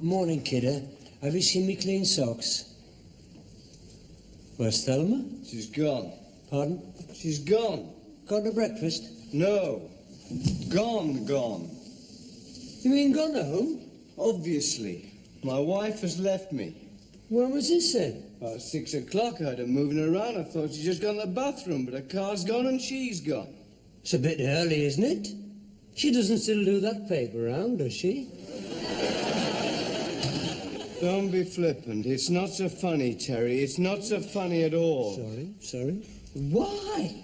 Morning, kidder. Have you seen me clean socks? Where's Thelma? She's gone. Pardon? She's gone. Gone to breakfast? No. Gone. You mean gone home? Obviously. My wife has left me. When was this then? About 6 o'clock, I heard her moving around. I thought she'd just gone to the bathroom, but her car's gone and she's gone. It's a bit early, isn't it? She doesn't still do that paper round, does she? Don't be flippant. It's not so funny, Terry. It's not so funny at all. Sorry. Why?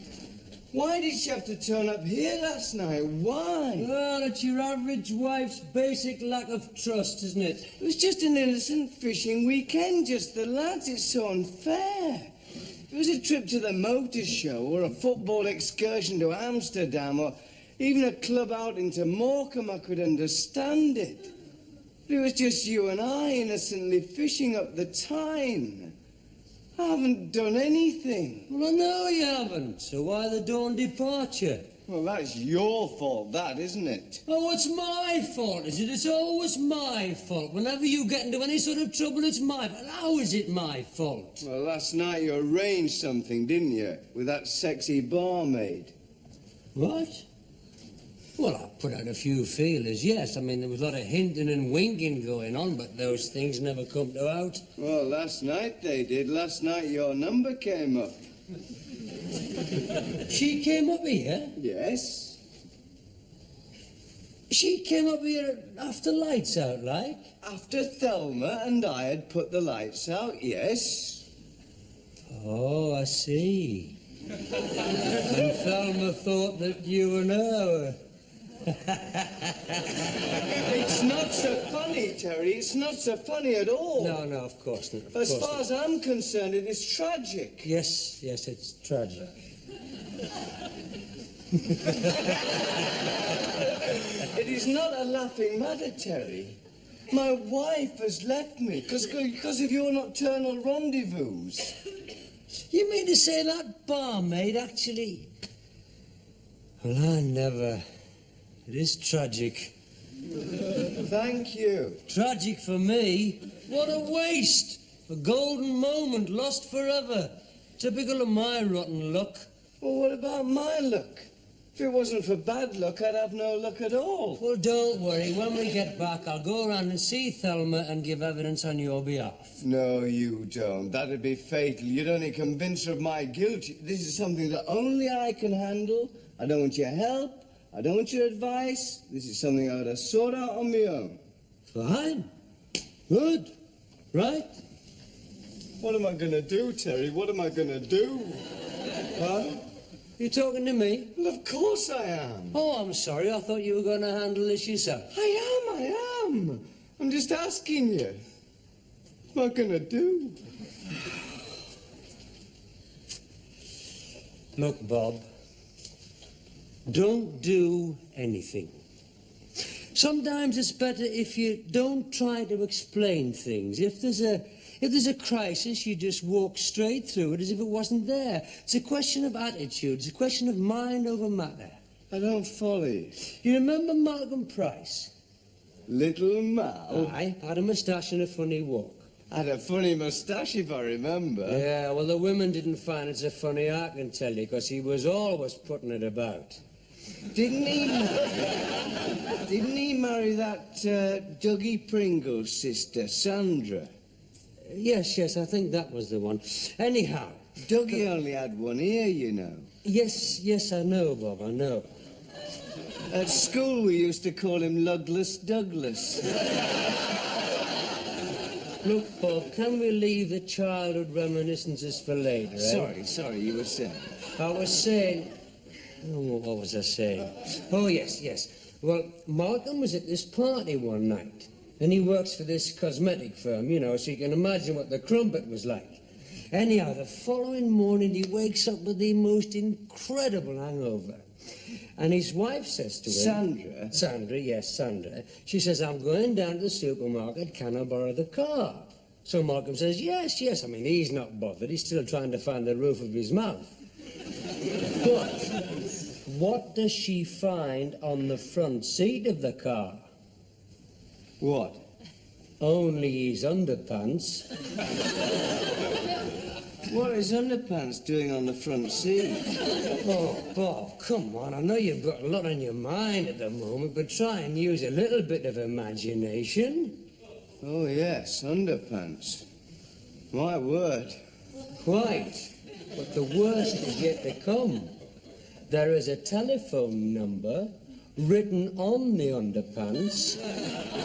Why did she have to turn up here last night? Why? Well, it's your average wife's basic lack of trust, isn't it? It was just an innocent fishing weekend, just the lads. It's so unfair. If it was a trip to the motor show or a football excursion to Amsterdam or even a club outing to Morecambe, I could understand it. But it was just you and I innocently fishing up the time. I haven't done anything. Well, I know you haven't, so why the dawn departure? Well, that's your fault, that, isn't it? Oh, it's my fault, is it? It's always my fault. Whenever you get into any sort of trouble, it's my fault. How is it my fault? Well, last night you arranged something, didn't you? With that sexy barmaid. What? Well, I put out a few feelers, yes. I mean, there was a lot of hinting and winking going on, but those things never come to out. Well, last night they did. Last night your number came up. She came up here? Yes. She came up here after lights out, like? After Thelma and I had put the lights out, yes. Oh, I see. And Thelma thought that you and her... It's not so funny, Terry. It's not so funny at all. No, of course not. As far as I'm concerned, it is tragic. Yes, it's tragic. It is not a laughing matter, Terry. My wife has left me because of your nocturnal rendezvous. You mean to say that barmaid actually... Well, I never... It is tragic. Thank you. Tragic for me? What a waste! A golden moment lost forever. Typical of my rotten luck. Well, what about my luck? If it wasn't for bad luck, I'd have no luck at all. Well, don't worry. When we get back, I'll go around and see Thelma and give evidence on your behalf. No, you don't. That'd be fatal. You'd only convince her of my guilt. This is something that only I can handle. I don't want your help. I don't want your advice. This is something I ought to sort out on my own. Fine. Good. Right. What am I going to do, Terry? What am I going to do? Huh? You talking to me? Well, of course I am. Oh, I'm sorry. I thought you were going to handle this yourself. I am. I'm just asking you. What am I going to do? Look, Bob. Don't do anything. Sometimes it's better if you don't try to explain things. If there's a crisis, you just walk straight through it as if it wasn't there. It's a question of attitude. It's a question of mind over matter. I don't follow you. You remember Malcolm Price? Little Mal? Aye, had a moustache and a funny walk. Had a funny moustache, if I remember. Yeah, well, the women didn't find it so funny, I can tell you, because he was always putting it about. Didn't he marry that Dougie Pringle's sister, Sandra? Yes, I think that was the one. Anyhow... Dougie only had one ear, you know. Yes, I know, Bob, I know. At school, we used to call him Lugless Douglas. Look, Bob, can we leave the childhood reminiscences for later, eh? Sorry, you were saying? I was saying... Oh, what was I saying? Oh, yes. Well, Malcolm was at this party one night, and he works for this cosmetic firm, you know, so you can imagine what the crumpet was like. Anyhow, the following morning, he wakes up with the most incredible hangover. And his wife says to him... Sandra. She says, I'm going down to the supermarket, can I borrow the car? So Malcolm says, yes. I mean, he's not bothered. He's still trying to find the roof of his mouth. But what does she find on the front seat of the car? What? Only his underpants. What is underpants doing on the front seat? Oh, Bob, come on. I know you've got a lot on your mind at the moment, but try and use a little bit of imagination. Oh, yes, underpants. My word. Quite. But the worst is yet to come. There is a telephone number written on the underpants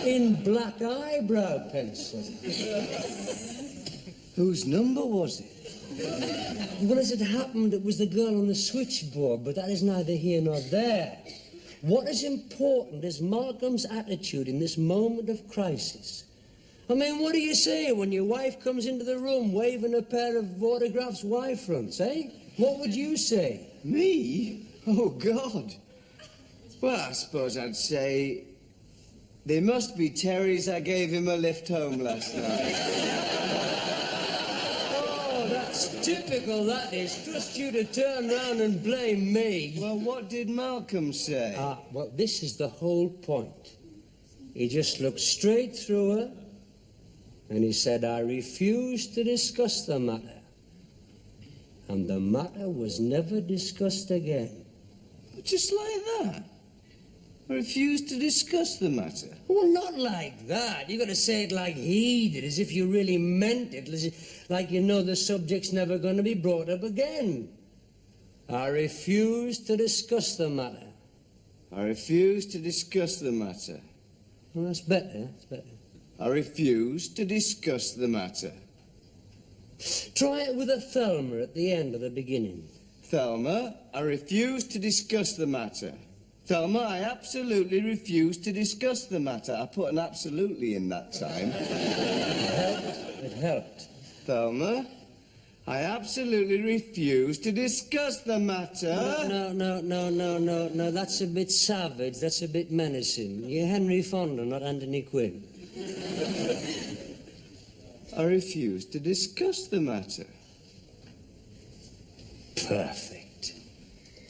in black eyebrow pencil. Whose number was it? Well, as it happened, it was the girl on the switchboard, but that is neither here nor there. What is important is Malcolm's attitude in this moment of crisis. I mean, what do you say when your wife comes into the room waving a pair of autographs wife fronts, eh? What would you say? Me? Oh, God. Well, I suppose I'd say, they must be Terry's. I gave him a lift home last night. Oh, that's typical, that is. Trust you to turn round and blame me. Well, what did Malcolm say? Well, this is the whole point. He just looked straight through her, and he said, I refuse to discuss the matter. And the matter was never discussed again. Just like that? I refuse to discuss the matter. Well, not like that. You've got to say it like he did, as if you really meant it, like you know the subject's never going to be brought up again. I refuse to discuss the matter. I refuse to discuss the matter. Well, that's better, that's better. I refuse to discuss the matter. Try it with a Thelma at the end or the beginning. Thelma, I refuse to discuss the matter. Thelma, I absolutely refuse to discuss the matter. I put an absolutely in that time. It helped. Thelma, I absolutely refuse to discuss the matter. No. That's a bit savage. That's a bit menacing. You're Henry Fonda, not Anthony Quinn. I refuse to discuss the matter. Perfect.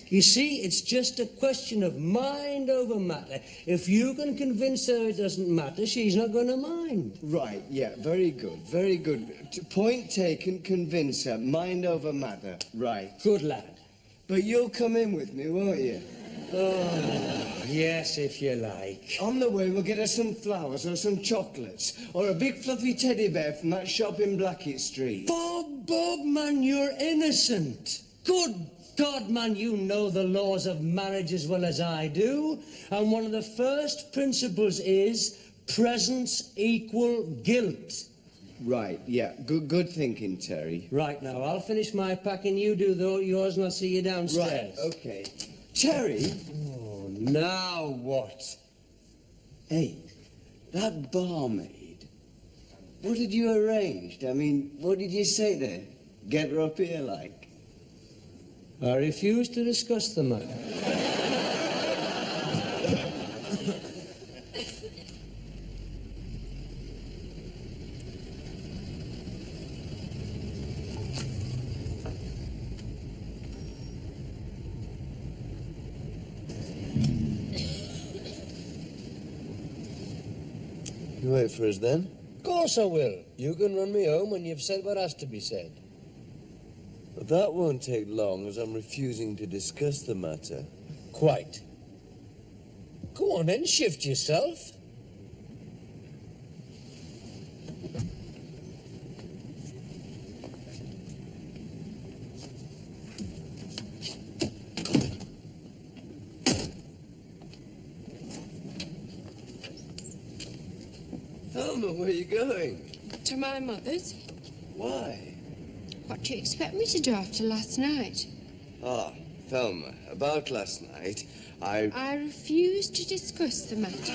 You see, it's just a question of mind over matter. If you can convince her it doesn't matter, she's not going to mind. Right, yeah, very good, very good. Point taken, convince her. Mind over matter. Right. Good lad. But you'll come in with me, won't you? Oh, yes, if you like. On the way, we'll get her some flowers or some chocolates or a big fluffy teddy bear from that shop in Blackett Street. Bob, man, you're innocent. Good God, man, you know the laws of marriage as well as I do. And one of the first principles is presence equal guilt. Right, yeah. Good thinking, Terry. Right, now, I'll finish my packing. You do yours and I'll see you downstairs. Right, okay. Terry? Oh, now what? Hey, that barmaid, what did you arrange? I mean, what did you say there? Get her up here, like? I refuse to discuss the matter. You wait for us then? Of course I will. You can run me home when you've said what has to be said. But that won't take long, as I'm refusing to discuss the matter. Quite. Go on then, shift yourself. Thelma, where are you going? To my mother's. Why? What do you expect me to do after last night? Ah, Thelma, about last night, I refuse to discuss the matter.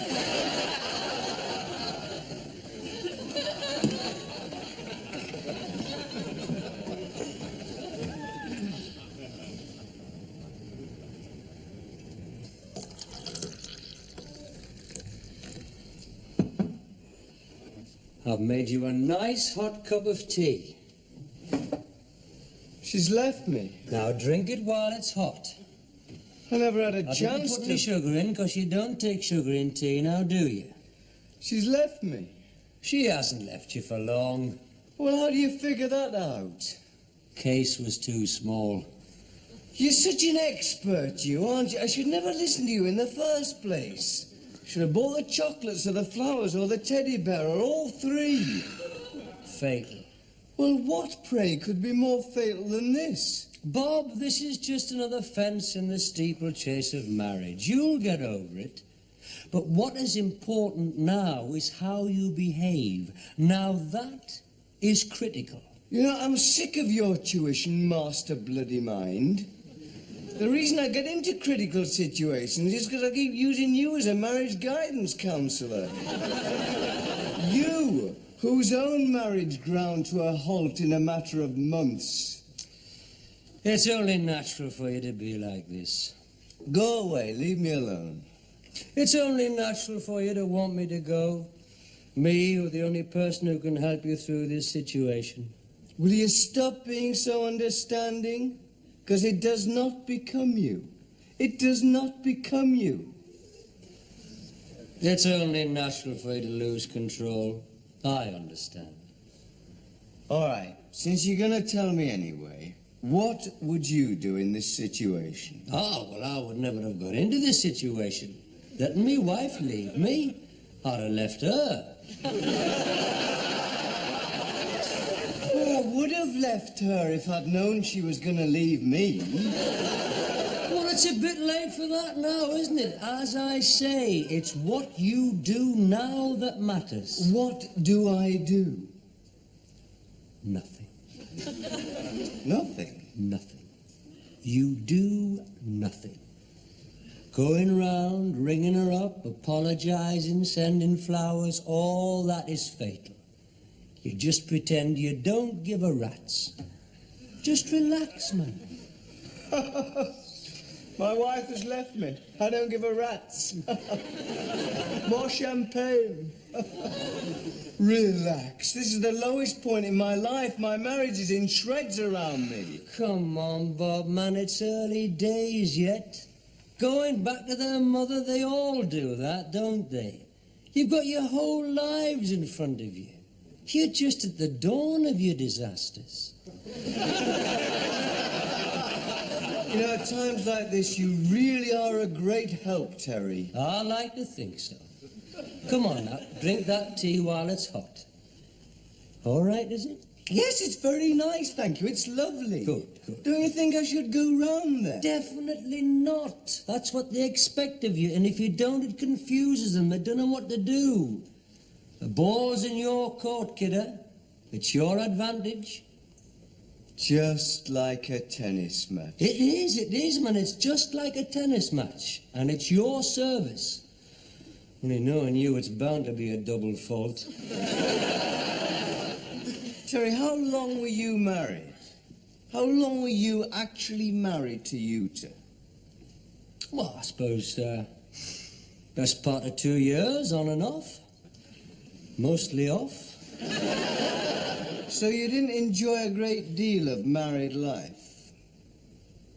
I've made you a nice hot cup of tea. She's left me. Now drink it while it's hot. I never had a I chance didn't put any sugar in, because you don't take sugar in tea now, do you? She's left me. She hasn't left you for long. Well, how do you figure that out? Case was too small. You're such an expert, you, aren't you? I should never listen to you in the first place. Should have bought the chocolates or the flowers or the teddy bear or all three. Fatal. Well, what, pray, could be more fatal than this? Bob, this is just another fence in the steeplechase of marriage. You'll get over it. But what is important now is how you behave. Now that is critical. You know, I'm sick of your tuition, master bloody mind. The reason I get into critical situations is because I keep using you as a marriage guidance counsellor. You, whose own marriage ground to a halt in a matter of months. It's only natural for you to be like this. Go away, leave me alone. It's only natural for you to want me to go. Me, who's the only person who can help you through this situation. Will you stop being so understanding? Because it does not become you. It does not become you. It's only natural for you to lose control. I understand. All right, since you're going to tell me anyway, what would you do in this situation? Oh, well, I would never have got into this situation. Letting me wife leave me, I'd have left her. Well, I would have left her if I'd known she was going to leave me. Well, it's a bit late for that now, isn't it? As I say, it's what you do now that matters. What do I do? Nothing. Nothing. Nothing. You do nothing. Going round, ringing her up, apologising, sending flowers, all that is fatal. You just pretend you don't give a rat's. Just relax, man. My wife has left me. I don't give a rat's. More champagne. Relax. This is the lowest point in my life. My marriage is in shreds around me. Come on, Bob, man, it's early days yet. Going back to their mother, they all do that, don't they? You've got your whole lives in front of you. You're just at the dawn of your disasters. You know, at times like this, you really are a great help, Terry. I like to think so. Come on now, drink that tea while it's hot. All right, is it? Yes, it's very nice, thank you. It's lovely. Good, good. Don't you think I should go round there? Definitely not. That's what they expect of you, and if you don't, it confuses them. They don't know what to do. The ball's in your court, kidder. It's your advantage. Just like a tennis match. It is, man. It's just like a tennis match, and it's your service. Only knowing you, it's bound to be a double fault. Terry, how long were you married? How long were you actually married to Utah? Well, I suppose, best part of 2 years, on and off. Mostly off. So you didn't enjoy a great deal of married life?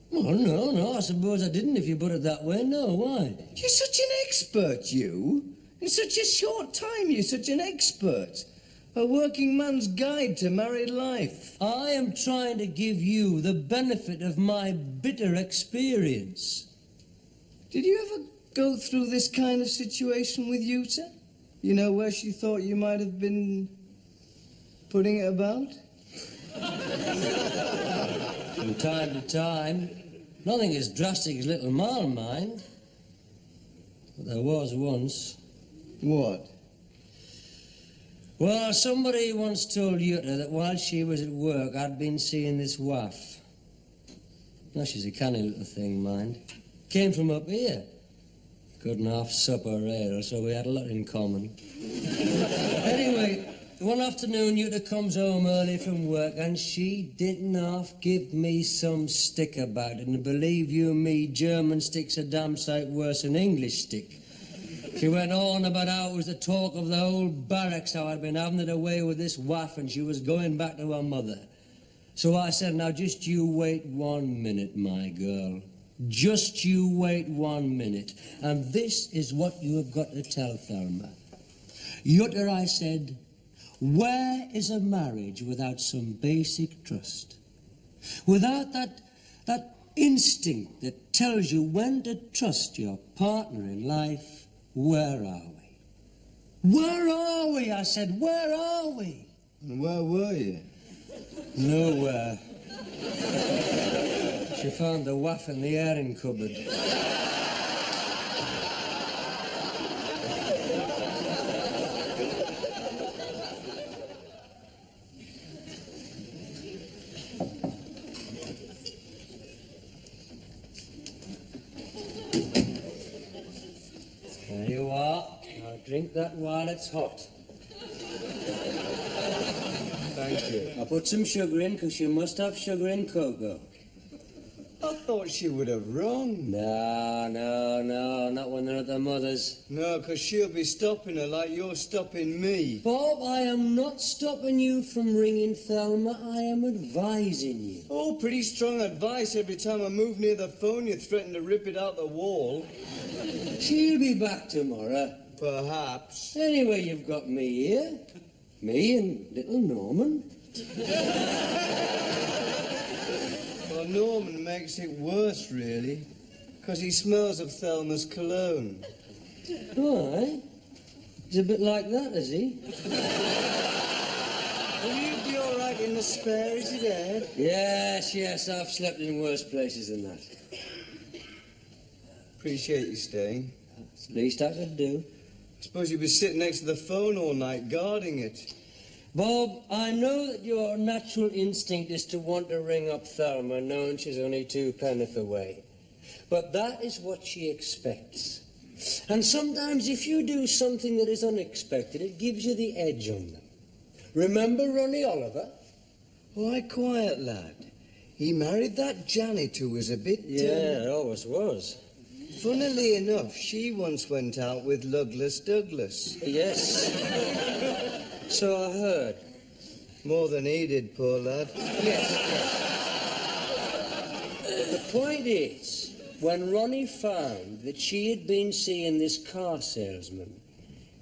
Well, no, I suppose I didn't, if you put it that way. No, why? You're such an expert, you. In such a short time, you're such an expert. A working man's guide to married life. I am trying to give you the benefit of my bitter experience. Did you ever go through this kind of situation with Utah? You know, where she thought you might have been putting it about? From time to time. Nothing as drastic as little Mal, mind. But there was once. What? Well, somebody once told Jutta that while she was at work, I'd been seeing this waif. Now, she's a canny little thing, mind. Came from up here. Couldn't half sup her ale, so we had a lot in common. Anyway, one afternoon, Jutta comes home early from work, and she didn't half give me some stick about it. And believe you me, German stick's a damn sight worse than English stick. She went on about how it was the talk of the whole barracks, how I'd been having it away with this waff and she was going back to her mother. So I said, now just you wait 1 minute, my girl. Just you wait 1 minute. And this is what you have got to tell Thelma. Jutta, I said, Where is a marriage without some basic trust? Without that instinct that tells you when to trust your partner in life? Where are we? Where are we? I said, where are we? And where were you? Nowhere. She found the waff in the airing cupboard. There you are. Now drink that while it's hot. Thank you. I'll put some sugar in, because you must have sugar in cocoa. I thought she would have rung. No, not when they're at their mother's. No, 'cause she'll be stopping her like you're stopping me. Bob, I am not stopping you from ringing Thelma. I am advising you. Oh, pretty strong advice. Every time I move near the phone, you threaten to rip it out the wall. She'll be back tomorrow. Perhaps. Anyway, you've got me here. Me and little Norman. Well, Norman makes it worse, really, 'cause he smells of Thelma's cologne. Why? He's a bit like that, is he? Will you be all right in the spare? Is it Ed? Yes, I've slept in worse places than that. Appreciate you staying. It's the least I could do. I suppose you'll be sitting next to the phone all night, guarding it. Bob, I know that your natural instinct is to want to ring up Thelma, knowing she's only 2 penneth away. But that is what she expects. And sometimes if you do something that is unexpected, it gives you the edge on them. Remember Ronnie Oliver? Why, quiet, lad. He married that Janet who was a bit... Yeah, it always was. Funnily enough, she once went out with Douglas Douglas. Yes. So I heard. More than he did, poor lad. Yes. The point is, when Ronnie found that she had been seeing this car salesman,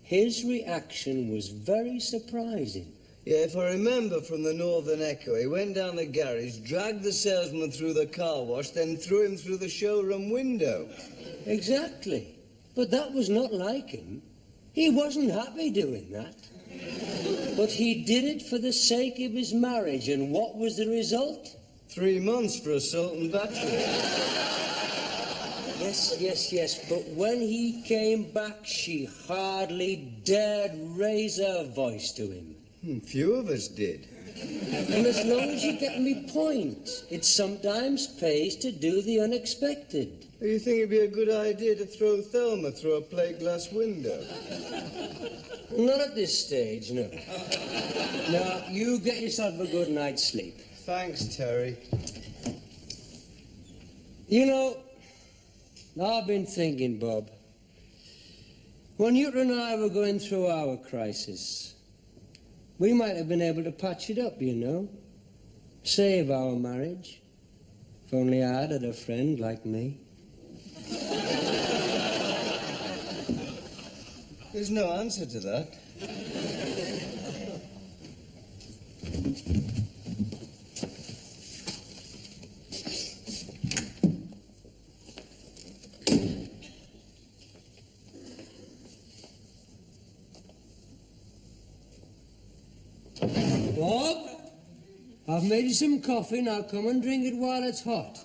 his reaction was very surprising. Yeah, if I remember from the Northern Echo, he went down the garage, dragged the salesman through the car wash, then threw him through the showroom window. Exactly. But that was not like him. He wasn't happy doing that. But he did it for the sake of his marriage, and what was the result? 3 months for assault and battery. Yes, but when he came back, she hardly dared raise her voice to him. Few of us did. And as long as you get me point, it sometimes pays to do the unexpected. Do you think it'd be a good idea to throw Thelma through a plate glass window? Not at this stage, no. Now, you get yourself a good night's sleep. Thanks, Terry. You know, I've been thinking, Bob, when you and I were going through our crisis, we might have been able to patch it up, you know. Save our marriage. If only I had a friend like me. There's no answer to that. Bob, I've made you some coffee. Now come and drink it while it's hot.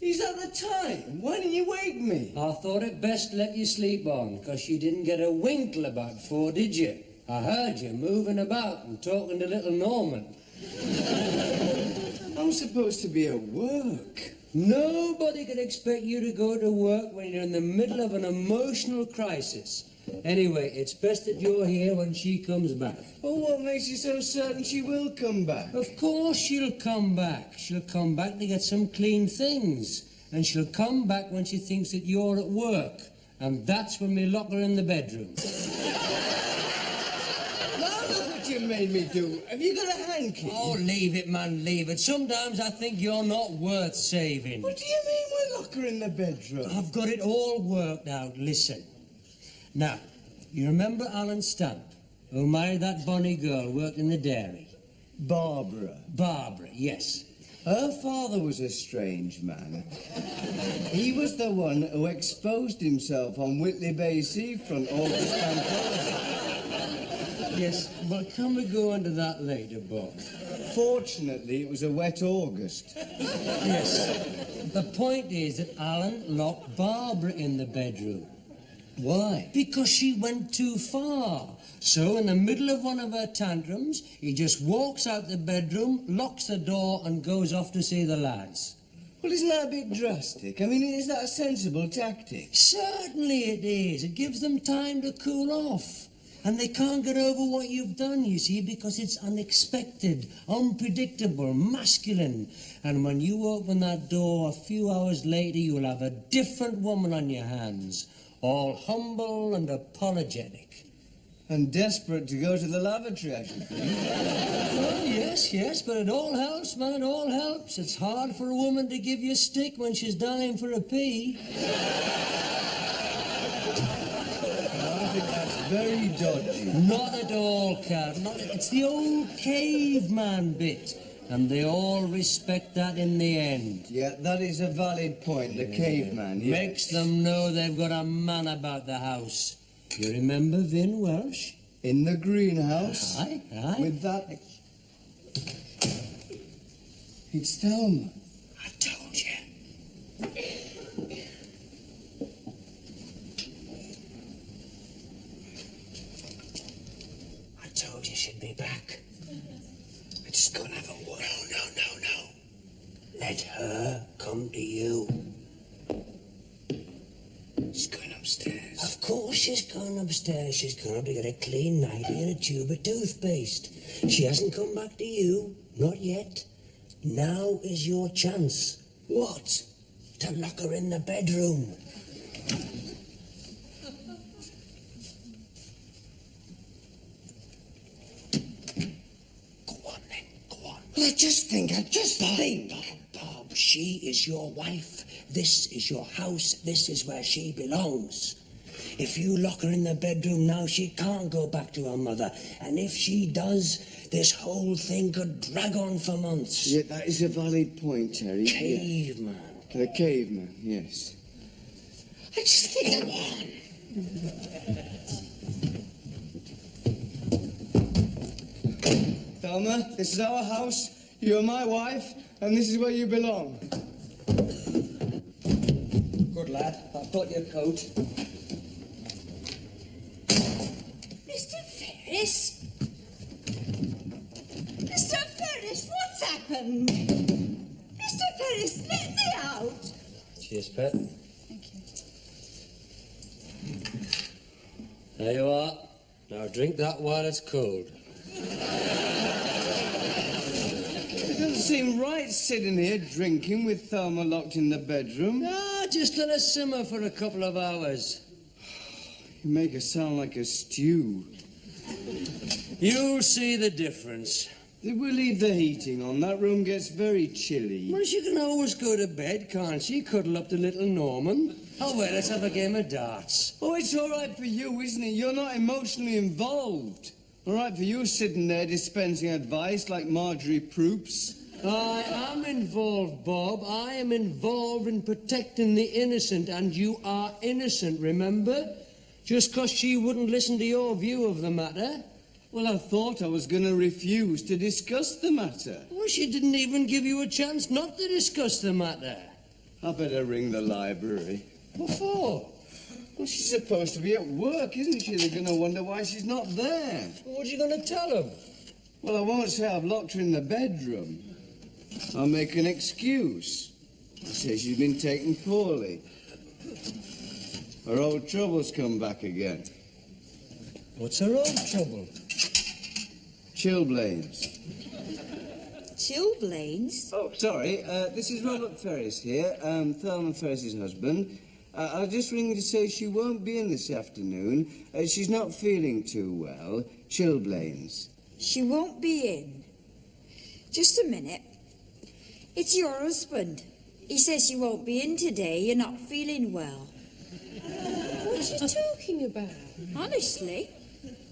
Is that the time? Why didn't you wake me? I thought it best let you sleep on, 'cause you didn't get a winkle about 4, did you? I heard you moving about and talking to little Norman. I'm supposed to be at work. Nobody can expect you to go to work when you're in the middle of an emotional crisis. Anyway, it's best that you're here when she comes back. Oh, what makes you so certain she will come back? Of course she'll come back. She'll come back to get some clean things. And she'll come back when she thinks that you're at work. And that's when we lock her in the bedroom. Now look what you made me do. Have you got a hanky? Oh, leave it, man, leave it. Sometimes I think you're not worth saving. What do you mean we'll lock her in the bedroom? I've got it all worked out. Listen. Now, you remember Alan Stamp, who married that bonny girl, worked in the dairy? Barbara. Barbara, yes. Her father was a strange man. He was the one who exposed himself on Whitley Bay seafront August Bank holiday. Yes, but can we go into that later, Bob? Fortunately, it was a wet August. Yes. The point is that Alan locked Barbara in the bedroom. Why? Because she went too far. So, in the middle of one of her tantrums, he just walks out the bedroom, locks the door, and goes off to see the lads. Well, isn't that a bit drastic? I mean, is that a sensible tactic? Certainly it is. It gives them time to cool off. And they can't get over what you've done, you see, because it's unexpected, unpredictable, masculine. And when you open that door a few hours later, you'll have a different woman on your hands, all humble and apologetic. And desperate to go to the lavatory, I should think. Well, yes, but it all helps, man, it all helps. It's hard for a woman to give you a stick when she's dying for a pee. I think that's very dodgy. Not at all, Kev. It's the old caveman bit. And they all respect that in the end. Yeah, that is a valid point, the caveman. Yes. Makes them know they've got a man about the house. You remember Vin Welsh? In the greenhouse. Aye. With that... It's Thelma. I told you. I told you she'd be back. I just go and have a word. No. Let her come to you. She's going upstairs. Of course she's gone upstairs. She's gone up to get a clean nightie and a tube of toothpaste. She hasn't come back to you. Not yet. Now is your chance. What? To lock her in the bedroom. Go on then, go on. Well, I just think. Bob, she is your wife. This is your house. This is where she belongs. If you lock her in the bedroom now, she can't go back to her mother. And if she does, this whole thing could drag on for months. Yeah, that is a valid point, Terry. Caveman. The caveman, yes. I just think I'm on. Thelma, this is our house. You're my wife, and this is where you belong. Good lad. I've got your coat. Mr. Ferris? Mr. Ferris, what's happened? Mr. Ferris, let me out. Cheers, Pet. Thank you. There you are. Now drink that while it's cold. It doesn't seem right sitting here drinking with Thelma locked in the bedroom. Ah, just let her simmer for a couple of hours. You make her sound like a stew. You'll see the difference. We'll leave the heating on. That room gets very chilly. Well, she can always go to bed, can't she? Cuddle up to little Norman. Oh, well, let's have a game of darts. Oh, it's all right for you, isn't it? You're not emotionally involved. All right for you sitting there dispensing advice like Marjorie Proops. I am involved, Bob. I am involved in protecting the innocent, and you are innocent, remember? Just 'cause she wouldn't listen to your view of the matter. Well, I thought I was going to refuse to discuss the matter. Well, she didn't even give you a chance not to discuss the matter. I better ring the library. What for? Well, she's supposed to be at work, isn't she? They're going to wonder why she's not there. What are you going to tell them? Well, I won't say I've locked her in the bedroom. I'll make an excuse. I'll say she's been taken poorly. Her old troubles come back again. What's her old trouble? Chilblains. Chilblains? Oh, sorry. This is Robert Ferris here, Thelma Ferris's husband. I'll just ring to say she won't be in this afternoon. She's not feeling too well. Chilblains. She won't be in. Just a minute. It's your husband. He says you won't be in today. You're not feeling well. What do you talking about? Honestly?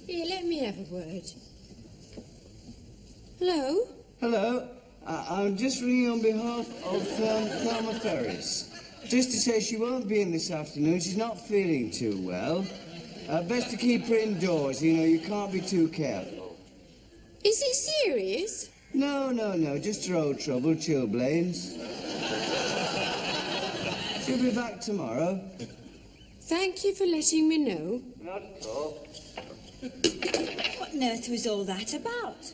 Here, let me have a word. Hello? Hello. I'm just ringing on behalf of Thelma Ferris. Just to say she won't be in this afternoon. She's not feeling too well. Best to keep her indoors. You know, you can't be too careful. Is it serious? No. Just road trouble, chilblains. She'll be back tomorrow. Thank you for letting me know. Not at all. What on earth was all that about?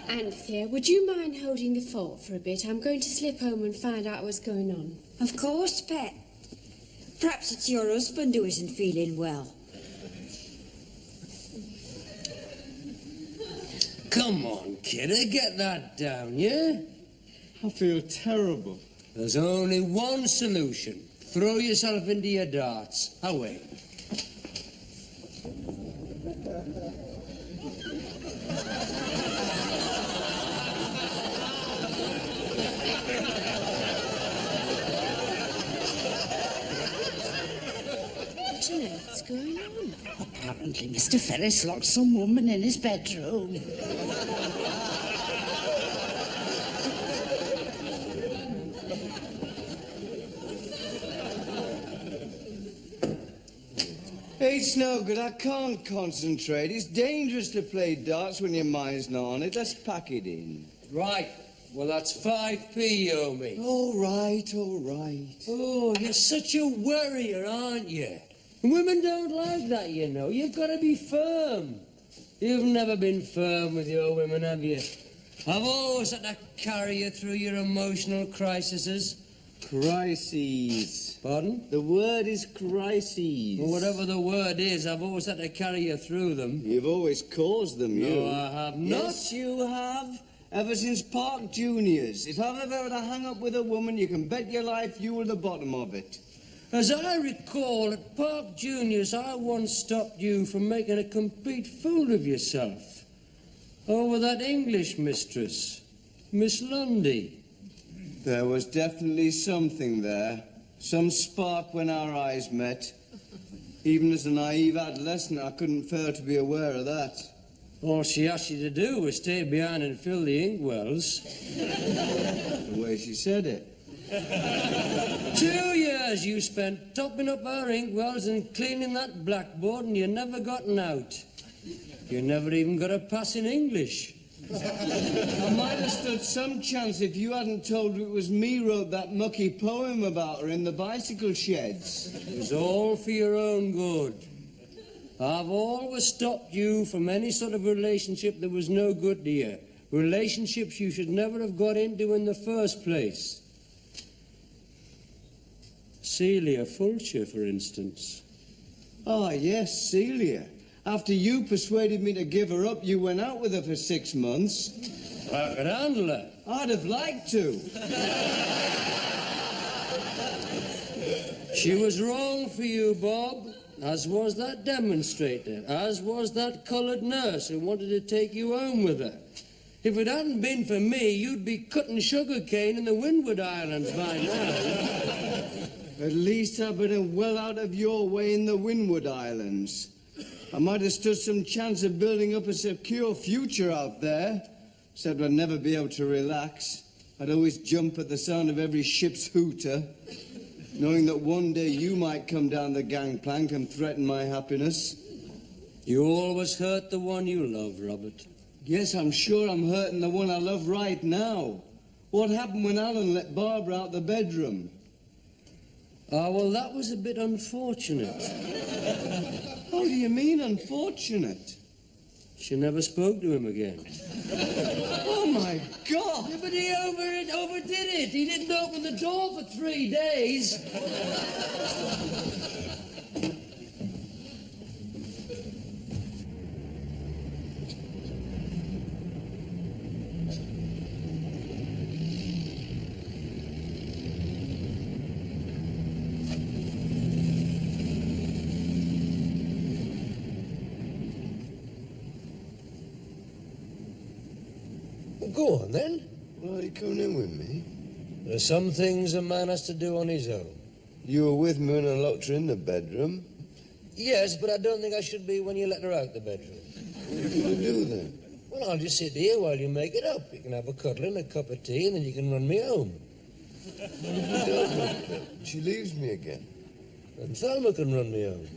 Anthea, would you mind holding the fort for a bit? I'm going to slip home and find out what's going on. Of course, Pet. Perhaps it's your husband who isn't feeling well. Come on, kidder, get that down, yeah? I feel terrible. There's only one solution. Throw yourself into your darts. Away. What on earth's going on? Apparently, Mr. Ferris locked some woman in his bedroom. It's no good. I can't concentrate. It's dangerous to play darts when your mind's not on it. Let's pack it in. Right. Well, that's 5p you owe me. All right. Oh, you're such a worrier, aren't you? Women don't like that, you know. You've got to be firm. You've never been firm with your women, have you? I've always had to carry you through your emotional crises. Crises. Pardon? The word is crises. Well, whatever the word is, I've always had to carry you through them. You've always caused them, you. No, I have not. Yes, you have. Ever since Park Juniors. If I've ever had a hang-up with a woman, you can bet your life you were the bottom of it. As I recall, at Park Juniors, I once stopped you from making a complete fool of yourself over that English mistress, Miss Lundy. There was definitely something there. Some spark when our eyes met. Even as a naive adolescent, I couldn't fail to be aware of that. All she asked you to do was stay behind and fill the inkwells. The way she said it. 2 years you spent topping up our inkwells and cleaning that blackboard, and you never gotten out. You never even got a pass in English. I might have stood some chance if you hadn't told her it was me wrote that mucky poem about her in the bicycle sheds. It was all for your own good. I've always stopped you from any sort of relationship that was no good to you. Relationships you should never have got into in the first place. Celia Fulcher, for instance. Ah, yes, Celia. After you persuaded me to give her up, you went out with her for 6 months. I could handle her. I'd have liked to. She was wrong for you, Bob, as was that demonstrator, as was that coloured nurse who wanted to take you home with her. If it hadn't been for me, you'd be cutting sugar cane in the Windward Islands by now. At least I've been well out of your way in the Windward Islands. I might have stood some chance of building up a secure future out there, except I'd never be able to relax. I'd always jump at the sound of every ship's hooter, knowing that one day you might come down the gangplank and threaten my happiness. You always hurt the one you love, Robert. Yes, I'm sure I'm hurting the one I love right now. What happened when Alan let Barbara out the bedroom? Oh, well, that was a bit unfortunate. How do you mean, unfortunate? She never spoke to him again. Oh, my God! Yeah, but he overdid it. He didn't open the door for 3 days. Go on, then. Well, are you coming in with me? There's some things a man has to do on his own. You were with me when I locked her in the bedroom. Yes, but I don't think I should be when you let her out the bedroom. What are you going to do then? Well, I'll just sit here while you make it up. You can have a cuddle and a cup of tea, and then you can run me home. She leaves me again. And Thelma can run me home.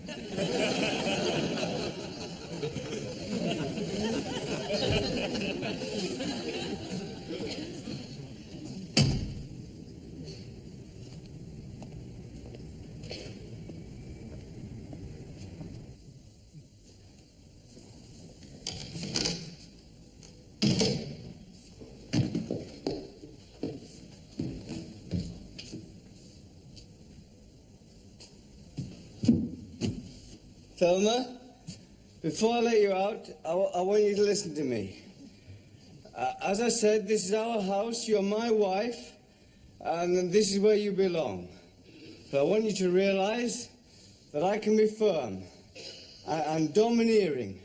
Thelma, before I let you out, I want you to listen to me. As I said, this is our house, you're my wife, and this is where you belong. But I want you to realize that I can be firm and domineering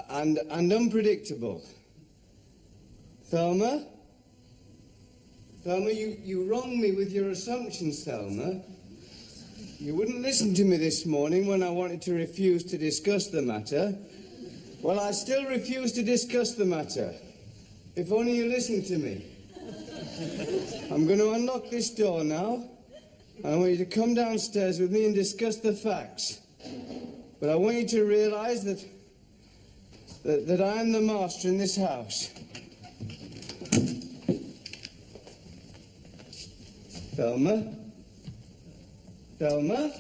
and unpredictable. Thelma? Thelma, you wrong me with your assumptions, Thelma. You wouldn't listen to me this morning when I wanted to refuse to discuss the matter. Well, I still refuse to discuss the matter. If only you listen to me. I'm going to unlock this door now, and I want you to come downstairs with me and discuss the facts. But I want you to realize that I am the master in this house. Thelma? Thelma?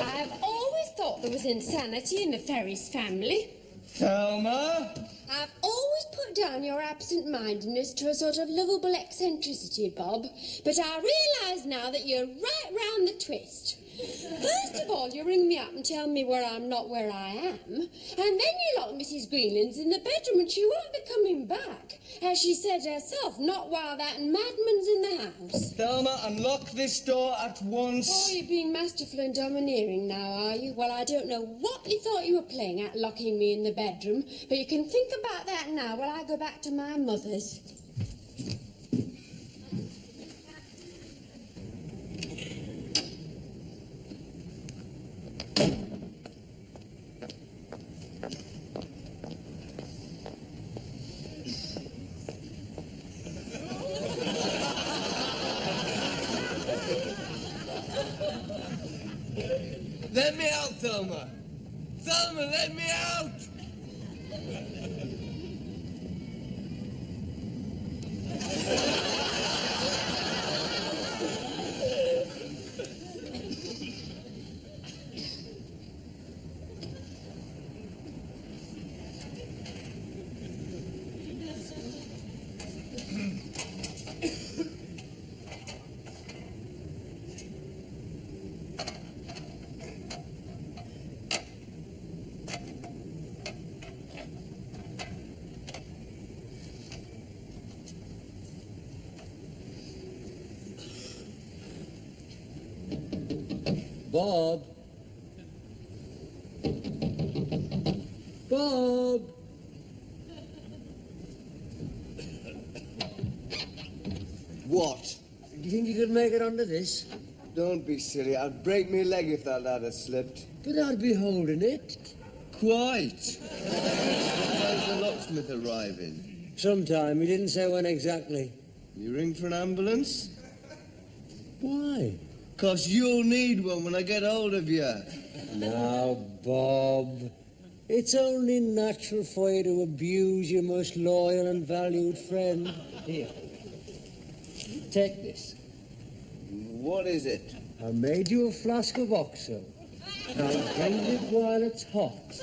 I've always thought there was insanity in the Ferris family. Thelma? I've always put down your absent-mindedness to a sort of lovable eccentricity, Bob. But I realise now that you're right round the twist. First of all, you ring me up and tell me where I'm not where I am, and then you lock Mrs. Greenlands in the bedroom and she won't be coming back. As she said herself, not while that madman's in the house. Thelma, unlock this door at once. Oh, you're being masterful and domineering now, are you? Well, I don't know what you thought you were playing at, locking me in the bedroom, but you can think about that now while I go back to my mother's. Let me out, Thelma. Thelma, let me out. Bob? Bob? What? Do you think you could make it onto this? Don't be silly. I'd break my leg if that ladder slipped. But I'd be holding it. Quite. How's the locksmith arriving? Sometime. He didn't say when exactly. You ring for an ambulance? Why? 'Cause you'll need one when I get hold of you. Now, Bob, it's only natural for you to abuse your most loyal and valued friend. Here, take this. What is it? I made you a flask of Oxo. Now drink it while it's hot.